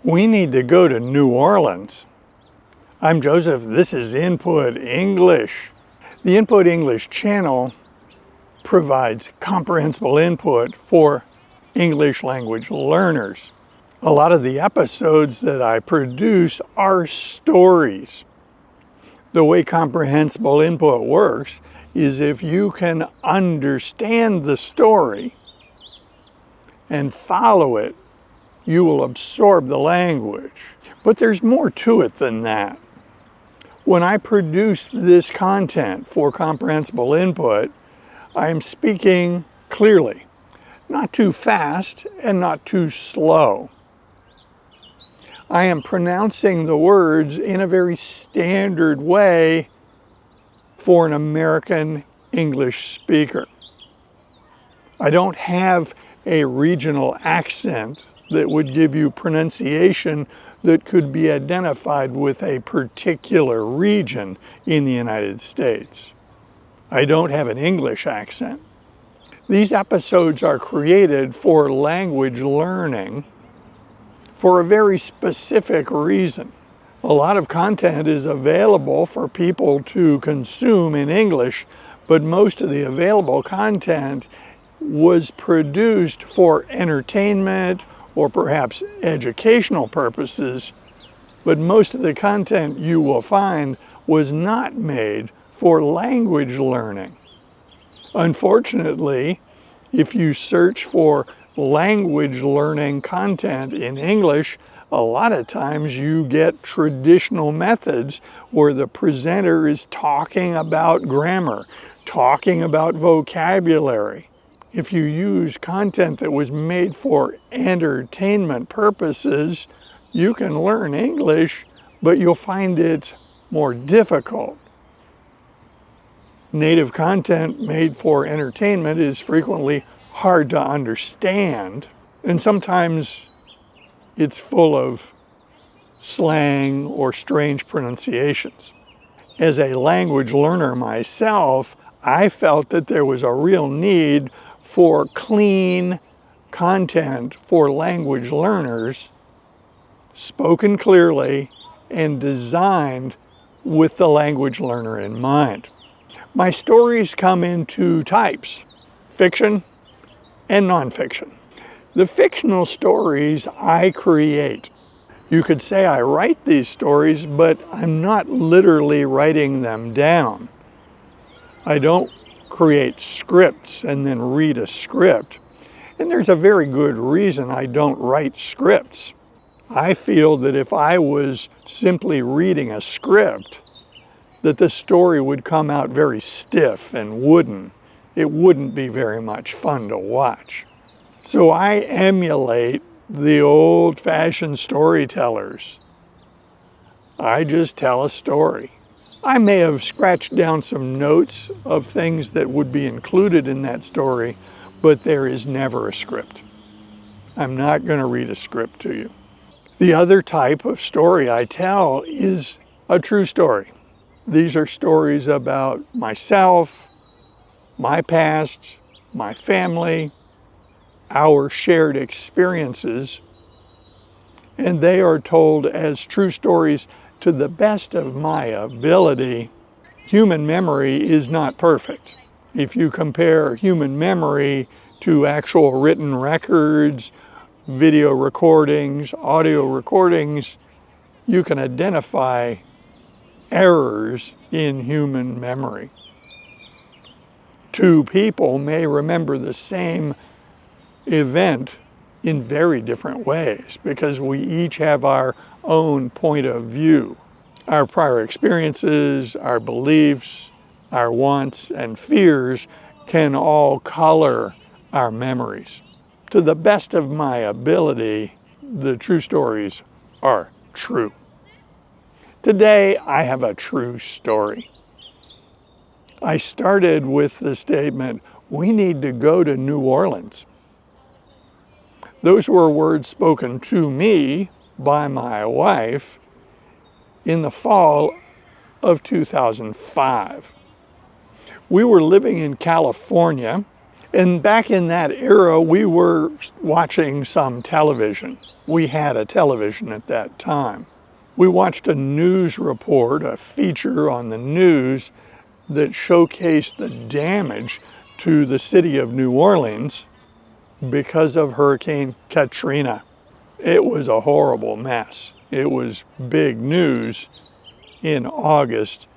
We need to go to New Orleans. I'm Joseph. This is Input English. The Input English channel provides comprehensible input for English language learners. A lot of the episodes that I produce are stories. The way comprehensible input works is if you can understand the story and follow it, you will absorb the language. But there's more to it than that. When I produce this content for comprehensible input, I am speaking clearly, not too fast and not too slow. I am pronouncing the words in a very standard way for an American English speaker. I don't have a regional accent that would give you pronunciation that could be identified with a particular region in the United States. I don't have an English accent. These episodes are created for language learning for a very specific reason. A lot of content is available for people to consume in English, but most of the available content was produced for entertainment or perhaps educational purposes, but most of the content you will find was not made for language learning. Unfortunately, if you search for language learning content in English, a lot of times you get traditional methods where the presenter is talking about grammar, talking about vocabulary. If you use content that was made for entertainment purposes, you can learn English, but you'll find it more difficult. Native content made for entertainment is frequently hard to understand, and sometimes it's full of slang or strange pronunciations. As a language learner myself, I felt that there was a real need for clean content for language learners, spoken clearly and designed with the language learner in mind. My stories come in two types, fiction and nonfiction. The fictional stories I create. You could say I write these stories, but I'm not literally writing them down. I don't create scripts and then read a script. And there's a very good reason I don't write scripts. I feel that if I was simply reading a script, that the story would come out very stiff and wooden. It wouldn't be very much fun to watch. So I emulate the old-fashioned storytellers. I just tell a story. I may have scratched down some notes of things that would be included in that story, but there is never a script. I'm not going to read a script to you. The other type of story I tell is a true story. These are stories about myself, my past, my family, our shared experiences, and they are told as true stories to the best of my ability. Human memory is not perfect. If you compare human memory to actual written records, video recordings, audio recordings, you can identify errors in human memory. Two people may remember the same event in very different ways because we each have our own point of view. Our prior experiences, our beliefs, our wants and fears can all color our memories. To the best of my ability, the true stories are true. Today, I have a true story. I started with the statement, we need to go to New Orleans. Those were words spoken to me by my wife in the fall of 2005. We were living in California, and back in that era, we were watching some television. we had a television at that time. We watched a news report, a feature on the news that showcased the damage to the city of New Orleans because of Hurricane Katrina. It was a horrible mess. It was big news in August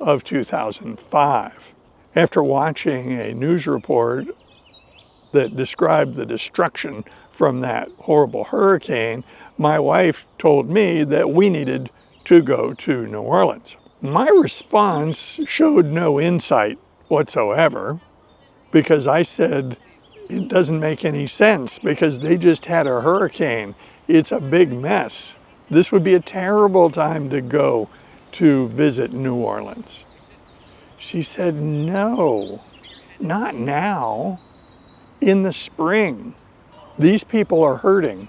of 2005. After watching a news report that described the destruction from that horrible hurricane, my wife told me that we needed to go to New Orleans. My response showed no insight whatsoever, because I said, it doesn't make any sense because they just had a hurricane. It's a big mess. This would be a terrible time to go to visit New Orleans. She said, no, not now. In the spring. These people are hurting.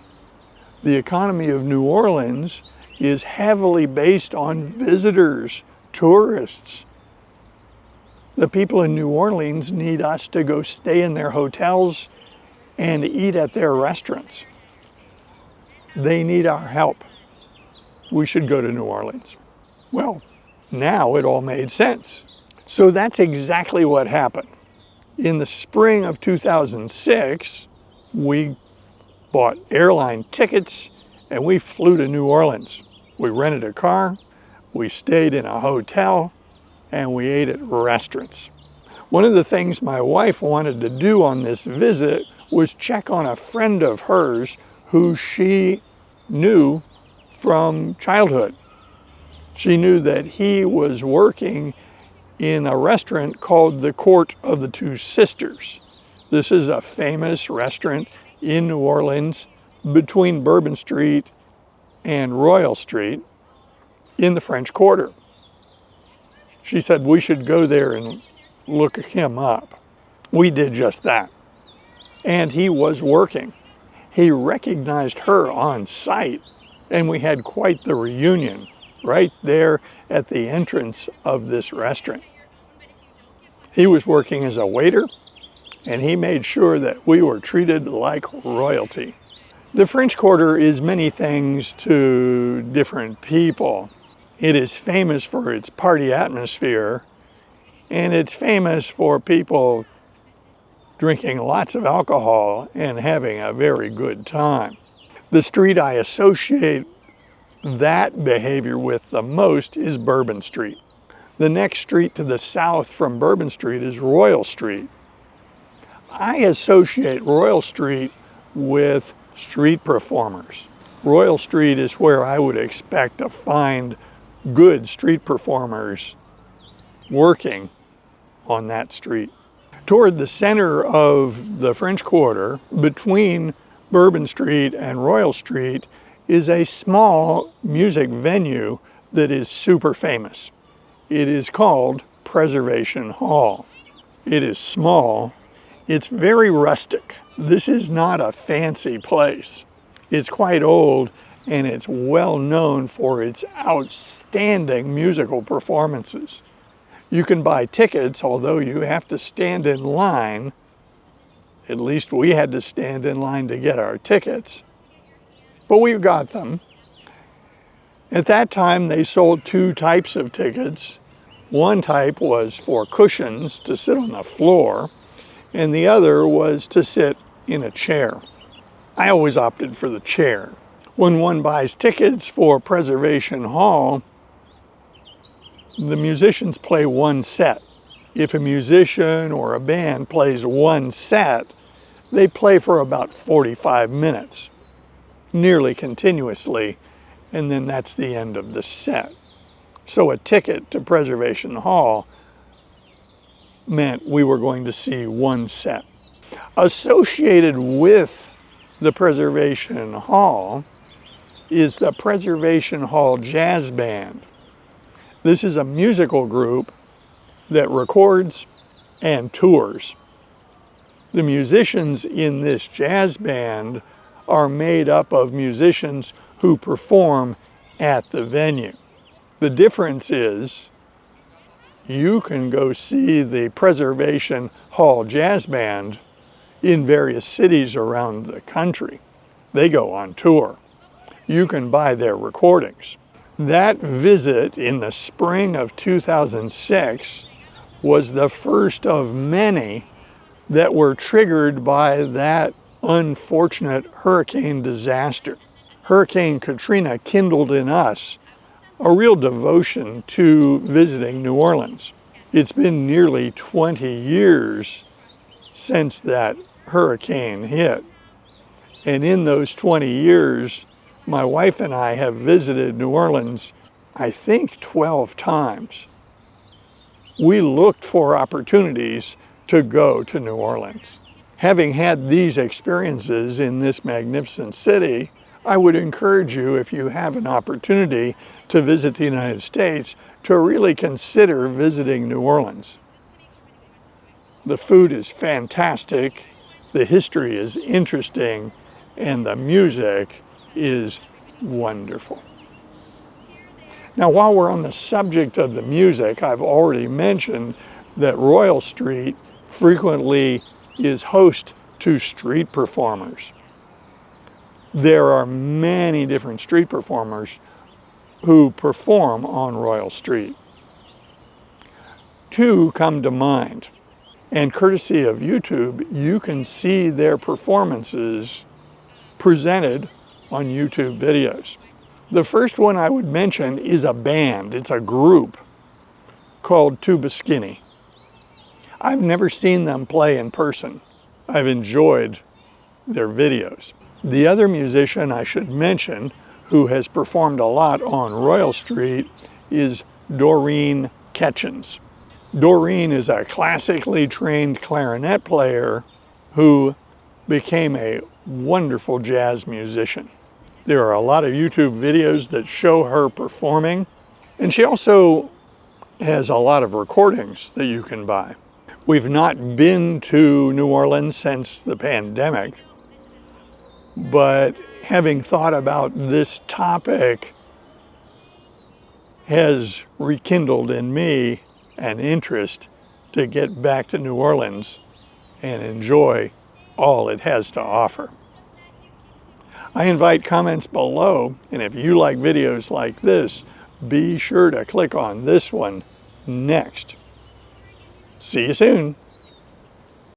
The economy of New Orleans is heavily based on visitors, tourists. The people in New Orleans need us to go stay in their hotels and eat at their restaurants. They need our help. We should go to New Orleans. Well, now it all made sense. So that's exactly what happened. In the spring of 2006, we bought airline tickets and we flew to New Orleans. We rented a car, we stayed in a hotel, and we ate at restaurants. One of the things my wife wanted to do on this visit was check on a friend of hers who she knew from childhood. She knew that he was working in a restaurant called the Court of the Two Sisters. This is a famous restaurant in New Orleans between Bourbon Street and Royal Street in the French Quarter. She said we should go there and look him up. We did just that. And he was working. He recognized her on sight, and we had quite the reunion right there at the entrance of this restaurant. He was working as a waiter, and he made sure that we were treated like royalty. The French Quarter is many things to different people. It is famous for its party atmosphere, and it's famous for people drinking lots of alcohol and having a very good time. The street I associate that behavior with the most is Bourbon Street. The next street to the south from Bourbon Street is Royal Street. I associate Royal Street with street performers. Royal Street is where I would expect to find good street performers working on that street. Toward the center of the French Quarter, between Bourbon Street and Royal Street, is a small music venue that is super famous. It is called Preservation Hall. It is small. It's very rustic. This is not a fancy place. It's quite old, and it's well known for its outstanding musical performances. You can buy tickets, although you have to stand in line. At least we had to stand in line to get our tickets. But we got them. At that time, they sold two types of tickets. One type was for cushions to sit on the floor, and the other was to sit in a chair. I always opted for the chair. When one buys tickets for Preservation Hall, the musicians play one set. If a musician or a band plays one set, they play for about 45 minutes, nearly continuously, and then that's the end of the set. So a ticket to Preservation Hall meant we were going to see one set. Associated with the Preservation Hall is the Preservation Hall Jazz Band. This is a musical group that records and tours. The musicians in this jazz band are made up of musicians who perform at the venue. The difference is you can go see the Preservation Hall Jazz Band in various cities around the country. They go on tour. you can buy their recordings. That visit in the spring of 2006 was the first of many that were triggered by that unfortunate hurricane disaster. Hurricane Katrina kindled in us a real devotion to visiting New Orleans. It's been nearly 20 years since that hurricane hit. And in those 20 years, my wife and I have visited New Orleans, I think 12 times. We looked for opportunities to go to New Orleans. Having had these experiences in this magnificent city, I would encourage you, if you have an opportunity to visit the United States, to really consider visiting New Orleans. The food is fantastic, the history is interesting, and the music is wonderful. Now, while we're on the subject of the music, I've already mentioned that Royal Street frequently is host to street performers. There are many different street performers who perform on Royal Street. Two come to mind, and courtesy of YouTube, you can see their performances presented on YouTube videos. The first one I would mention is a band. It's a group called Tuba Skinny. I've never seen them play in person. I've enjoyed their videos. The other musician I should mention who has performed a lot on Royal Street is Doreen Ketchens. Doreen is a classically trained clarinet player who became a wonderful jazz musician. There are a lot of YouTube videos that show her performing, and she also has a lot of recordings that you can buy. We've not been to New Orleans since the pandemic, but having thought about this topic has rekindled in me an interest to get back to New Orleans and enjoy all it has to offer. I invite comments below, and if you like videos like this, be sure to click on this one next. See you soon.